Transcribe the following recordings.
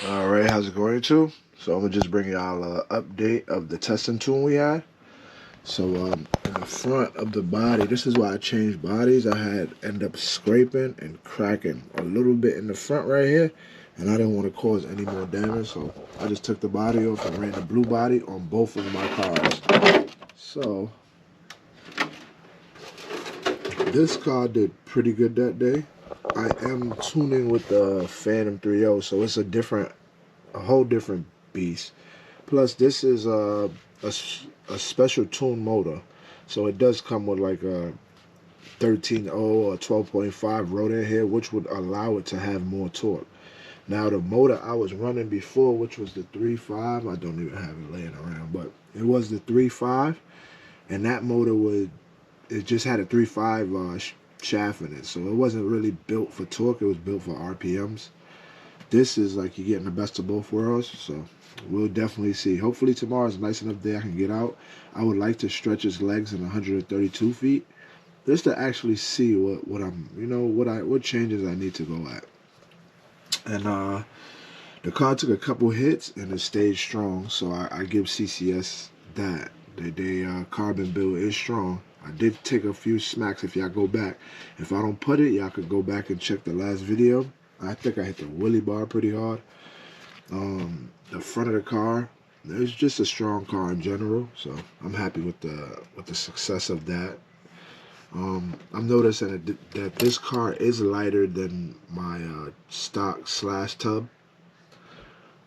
Alright, how's it going too? So I'm gonna just bring y'all an update of the testing tool we had. So in the front of the body, this is why I changed bodies. I had end up scraping and cracking a little bit in the front right here, and I didn't want to cause any more damage, so I just took the body off and ran the blue body on both of my cars. So this car did pretty good that day. I am tuning with the Phantom 3.0, so it's a whole different beast. Plus, this is a special tune motor, so it does come with like a 13.0 or 12.5 rotor here, which would allow it to have more torque. Now, the motor I was running before, which was the 3.5, I don't even have it laying around, but it was the 3.5, and that motor it just had a 3.5 shaft in it, so it wasn't really built for torque, it was built for RPMs. This is like you're getting the best of both worlds, so we'll definitely see. Hopefully tomorrow's a nice enough day I can get out. I would like to stretch his legs in 132 feet, just to actually see what changes I need to go at. And the car took a couple hits and it stayed strong, so I give CCS that. Their carbon build is strong. I did take a few smacks. If y'all go back, if I don't put it, y'all could go back and check the last video. I think I hit the wheelie bar pretty hard. The front of the car, it's just a strong car in general, so I'm happy with the success of that. I'm noticing that this car is lighter than my stock slash tub,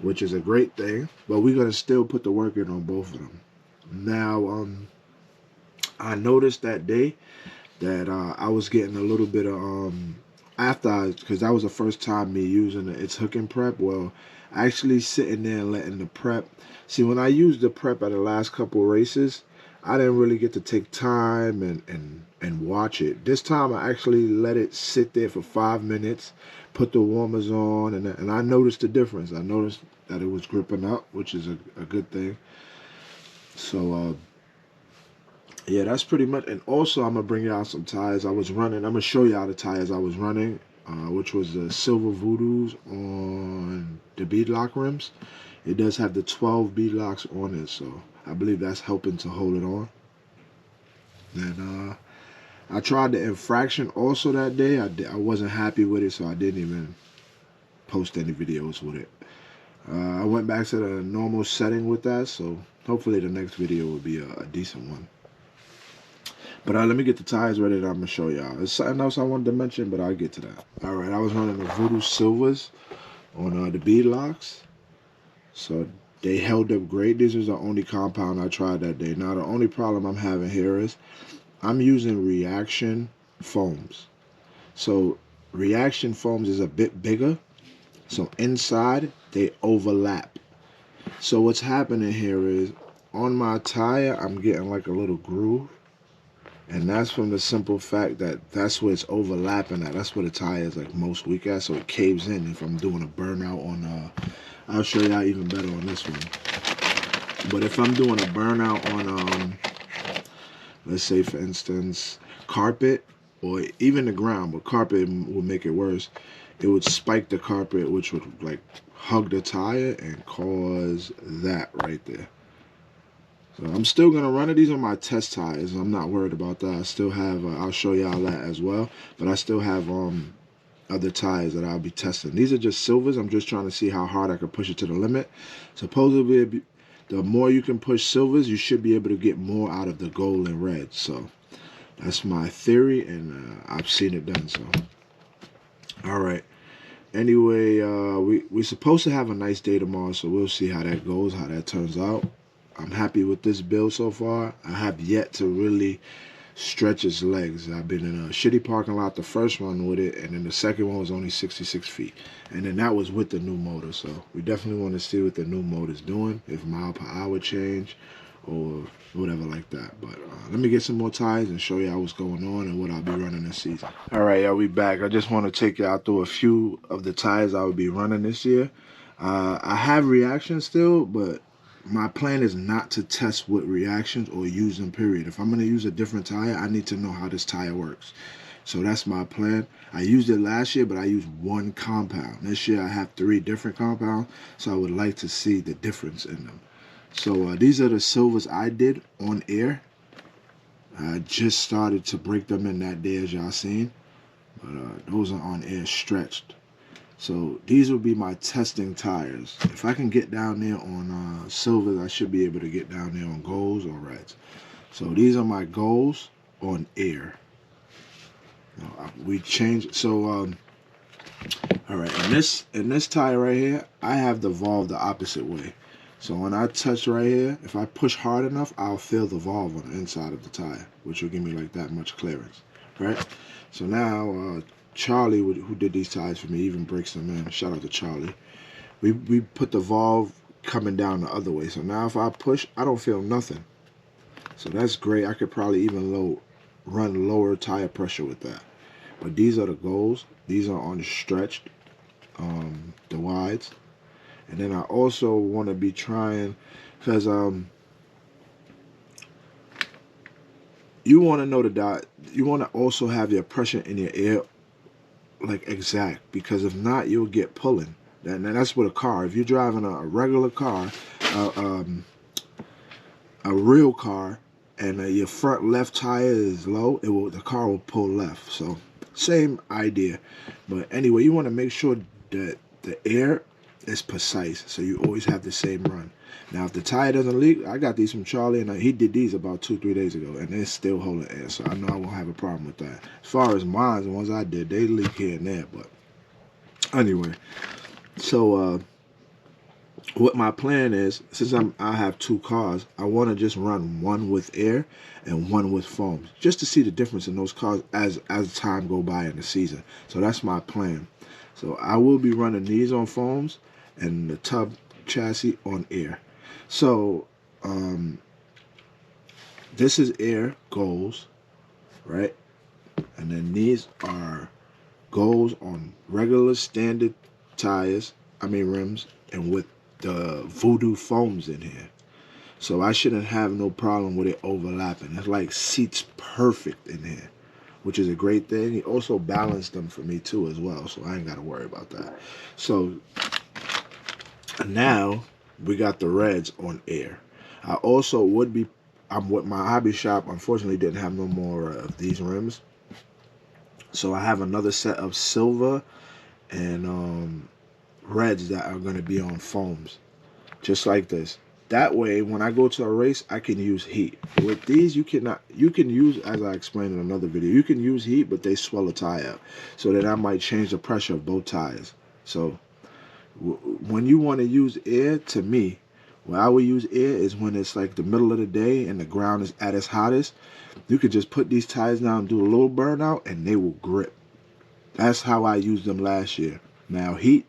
which is a great thing, but we're gonna still put the work in on both of them. Now, I noticed that day that I was getting a little bit of because that was the first time me using its hook and prep. Well, actually sitting there and letting the prep. See, when I used the prep at the last couple of races, I didn't really get to take time and watch it. This time I actually let it sit there for 5 minutes, put the warmers on, and I noticed the difference. I noticed that it was gripping up, which is a good thing. So yeah, that's pretty much. And also I'm gonna bring y'all some tires I was running. I'm gonna show y'all the tires I was running, which was the Silver Voodoos on the beadlock rims. It does have the 12 beadlocks on it, so I believe that's helping to hold it on. And I tried the infraction also that day. I wasn't happy with it, so I didn't even post any videos with it. I went back to the normal setting with that, so hopefully the next video will be a decent one. But let me get the tires ready that I'm going to show y'all. There's something else I wanted to mention, but I'll get to that. Alright, I was running the Voodoo Silvers on the beadlocks. So they held up great. This was the only compound I tried that day. Now the only problem I'm having here is I'm using reaction foams. So reaction foams is a bit bigger. So inside they overlap. So what's happening here is on my tire I'm getting like a little groove. And that's from the simple fact that that's where it's overlapping at. That's where the tire is like most weak at, so it caves in if I'm doing a burnout on, I'll show y'all even better on this one. But if I'm doing a burnout on, let's say for instance, carpet or even the ground, but carpet would make it worse. It would spike the carpet, which would like hug the tire and cause that right there. So I'm still going to run it. These are my test tires. I'm not worried about that. I still have, I'll show y'all that as well. But I still have other tires that I'll be testing. These are just silvers. I'm just trying to see how hard I can push it to the limit. Supposedly, the more you can push silvers, you should be able to get more out of the gold and red. So that's my theory, and I've seen it done. So, all right. Anyway, we're supposed to have a nice day tomorrow, so we'll see how that goes, how that turns out. I'm happy with this build so far. I have yet to really stretch its legs. I've been in a shitty parking lot the first one with it, and then the second one was only 66 feet. And then that was with the new motor. So we definitely want to see what the new motor's doing, if mile per hour change or whatever like that. But let me get some more tires and show y'all what's going on and what I'll be running this season. All right, y'all, we back. I just want to take y'all through a few of the tires I will be running this year. I have reaction still, but my plan is not to test with reactions or use them, period. If I'm going to use a different tire, I need to know how this tire works. So that's my plan. I used it last year, but I used one compound. This year I have 3 different compounds, so I would like to see the difference in them. So these are the silvers I did on air. I just started to break them in that day, as y'all seen. But those are on air stretched. So these will be my testing tires. If I can get down there on silvers, I should be able to get down there on golds or reds. So these are my golds on air. We changed. So all right, in this tire right here, I have the valve the opposite way. So when I touch right here, if I push hard enough, I'll feel the valve on the inside of the tire, which will give me like that much clearance, right? So now Charlie, who did these tires for me, even breaks them in. Shout out to Charlie. We put the valve coming down the other way. So now if I push, I don't feel nothing. So that's great. I could probably even run lower tire pressure with that. But these are the goals. These are on the stretched, the wides. And then I also want to be trying, because you want to know the dot. You want to also have your pressure in your air like exact, because if not, you'll get pulling. And that's with a car. If you're driving a regular car, a real car, and your front left tire is low, the car will pull left. So same idea. But anyway, you want to make sure that the air is precise, so you always have the same run. Now, if the tire doesn't leak, I got these from Charlie, and he did these about 2-3 days ago, and they're still holding air, so I know I won't have a problem with that. As far as mine, the ones I did, they leak here and there, but anyway. So what my plan is, since I have 2 cars, I want to just run one with air and one with foams, just to see the difference in those cars as time go by in the season. So that's my plan. So I will be running these on foams and the tub chassis on air. So this is air goals, right? And then these are goals on regular standard tires, rims, and with the voodoo foams in here. So I shouldn't have no problem with it overlapping. It's like seats perfect in here, which is a great thing. He also balanced them for me too as well, so I ain't got to worry about that. So now we got the reds on air. I also I'm with my hobby shop, unfortunately didn't have no more of these rims. So I have another set of silver and reds that are going to be on foams, just like this. That way, when I go to a race, I can use heat. With these, you can use, as I explained in another video, you can use heat, but they swell a tire up. So then I might change the pressure of both tires. So when you want to use air, to me, where I would use air is when it's like the middle of the day and the ground is at its hottest. You could just put these tires down and do a little burnout, and they will grip. That's how I used them last year. Now, heat,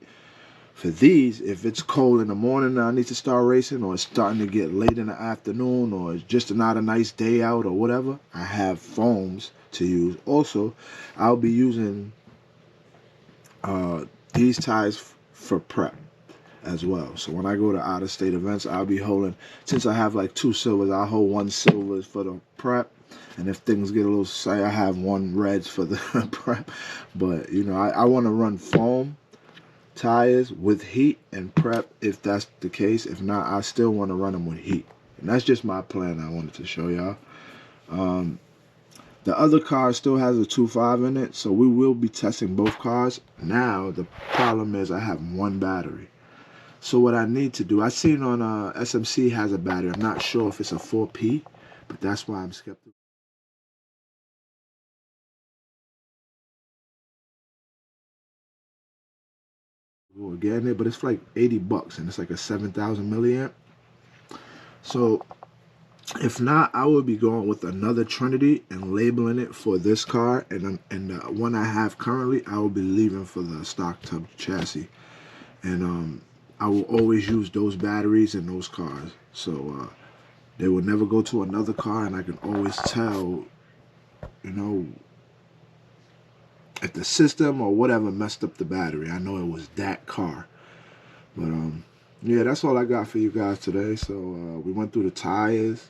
for these, if it's cold in the morning and I need to start racing, or it's starting to get late in the afternoon, or it's just not a nice day out or whatever, I have foams to use. Also, I'll be using these tires for prep as well. So when I go to out-of-state events, I'll be holding, since I have like 2 silvers, I'll hold 1 silver for the prep. And if things get a little say, I have 1 reds for the prep. But, you know, I want to run foam tires with heat and prep if that's the case. If not, I still want to run them with heat. And that's just my plan I wanted to show y'all. The other car still has a 2.5 in it, so we will be testing both cars. Now, the problem is I have 1 battery. So what I need to do, I seen on SMC has a battery. I'm not sure if it's a 4P, but that's why I'm skeptical. We'll get in it, but it's like $80 and it's like a 7,000 milliamp. So if not, I will be going with another Trinity and labeling it for this car, and the one I have currently, I will be leaving for the stock tub chassis. And I will always use those batteries in those cars, so they will never go to another car, and I can always tell, you know, if the system or whatever messed up the battery. I know it was that car. But yeah, that's all I got for you guys today. So we went through the tires.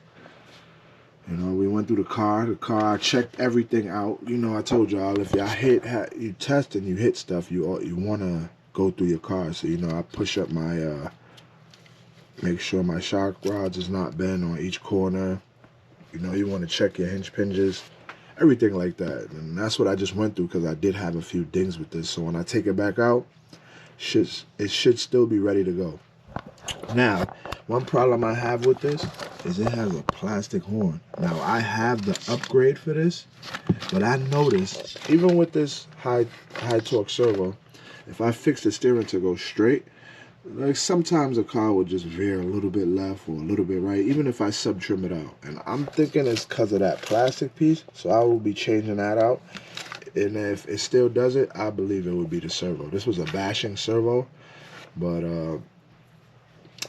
You know, we went through the car. The car, I checked everything out. You know, I told y'all if y'all you test and you hit stuff, you want to go through your car. So, you know, I push up my, make sure my shock rods is not bent on each corner. You know, you want to check your hinge hinges, everything like that. And that's what I just went through because I did have a few dings with this. So when I take it back out, it should still be ready to go. Now, one problem I have with this is it has a plastic horn. Now, I have the upgrade for this, but I noticed, even with this high torque servo, if I fix the steering to go straight, like sometimes a car will just veer a little bit left or a little bit right, even if I sub-trim it out. And I'm thinking it's because of that plastic piece, so I will be changing that out. And if it still does it, I believe it would be the servo. This was a bashing servo, but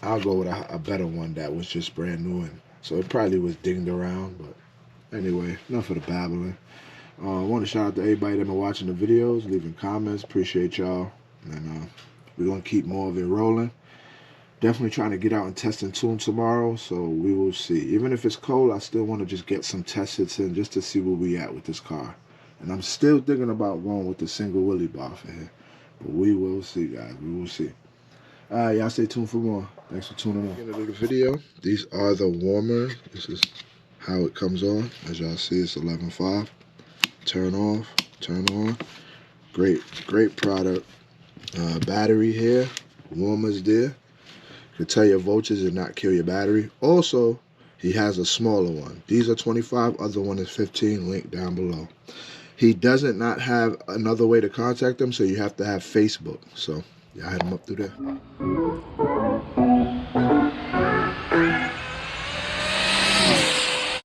I'll go with a better one that was just brand new, and so it probably was dinged around. But anyway, enough of the babbling. I want to shout out to everybody that been watching the videos, leaving comments. Appreciate y'all, and we're gonna keep more of it rolling. Definitely trying to get out and test and tune tomorrow, so we will see. Even if it's cold, I still want to just get some test hits in just to see where we at with this car. And I'm still thinking about going with the single wheelie bar for here, but we will see, guys. We will see. Y'all stay tuned for more. Thanks for tuning in. End of the video. These are the warmers. This is how it comes on. As y'all see, it's 11.5. Turn off, turn on. Great product. Battery here. Warmers there. To tell your voltage and not kill your battery. Also, he has a smaller one. These are 25. Other one is 15. Link down below. He doesn't not have another way to contact him, so you have to have Facebook. So y'all hit him up through there.